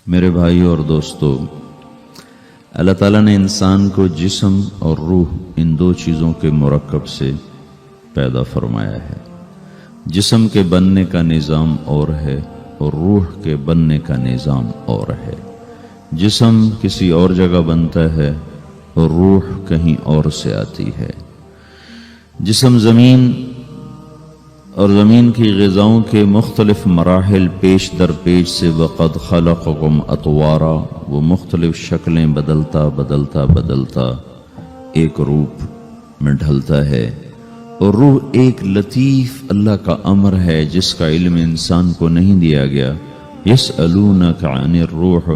میرے بھائیوں اور دوستو، اللہ تعالیٰ نے انسان کو جسم اور روح ان دو چیزوں کے مرکب سے پیدا فرمایا ہے۔ جسم کے بننے کا نظام اور ہے اور روح کے بننے کا نظام اور ہے۔ جسم کسی اور جگہ بنتا ہے اور روح کہیں اور سے آتی ہے۔ جسم زمین اور زمین کی غذاؤں کے مختلف مراحل پیش در پیش سے وقد خلقکم اطوارا، وہ مختلف شکلیں بدلتا ایک روپ میں ڈھلتا ہے، اور روح ایک لطیف اللہ کا امر ہے جس کا علم انسان کو نہیں دیا گیا۔ یسألونک عن الروح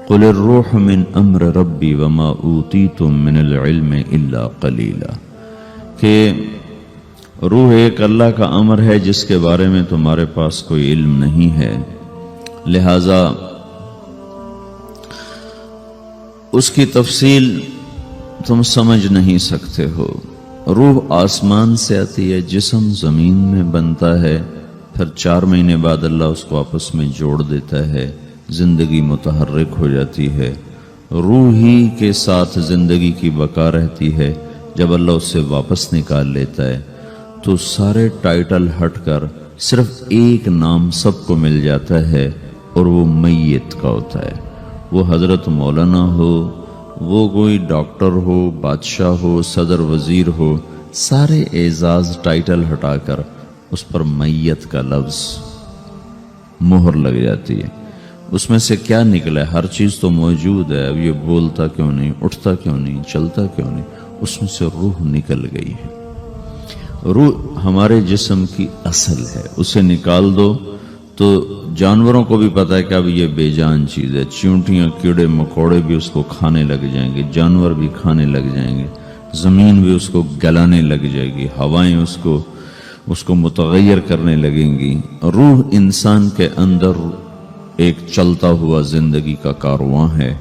قل الروح من امر ربی وما اوتیتم من العلم الا قلیلا، کہ روح ایک اللہ کا امر ہے جس کے بارے میں تمہارے پاس کوئی علم نہیں ہے، لہذا اس کی تفصیل تم سمجھ نہیں سکتے ہو۔ روح آسمان سے آتی ہے، جسم زمین میں بنتا ہے، پھر 4 مہینے بعد اللہ اس کو آپس میں جوڑ دیتا ہے، زندگی متحرک ہو جاتی ہے۔ روح ہی کے ساتھ زندگی کی بقا رہتی ہے۔ جب اللہ اس سے واپس نکال لیتا ہے تو سارے ٹائٹل ہٹ کر صرف ایک نام سب کو مل جاتا ہے، اور وہ میت کا ہوتا ہے۔ وہ حضرت مولانا ہو، وہ کوئی ڈاکٹر ہو، بادشاہ ہو، صدر وزیر ہو، سارے اعزاز ٹائٹل ہٹا کر اس پر میت کا لفظ مہر لگ جاتی ہے۔ اس میں سے کیا نکلا ہے؟ ہر چیز تو موجود ہے، اب یہ بولتا کیوں نہیں، اٹھتا کیوں نہیں، چلتا کیوں نہیں؟ اس میں سے روح نکل گئی ہے۔ روح ہمارے جسم کی اصل ہے، اسے نکال دو تو جانوروں کو بھی پتا ہے کہ اب یہ بے جان چیز ہے، چیونٹیاں کیڑے مکوڑے بھی اس کو کھانے لگ جائیں گے، جانور بھی کھانے لگ جائیں گے، زمین بھی اس کو گلانے لگ جائے گی، ہوائیں اس کو متغیر کرنے لگیں گی۔ روح انسان کے اندر ایک چلتا ہوا زندگی کا کارواں ہے۔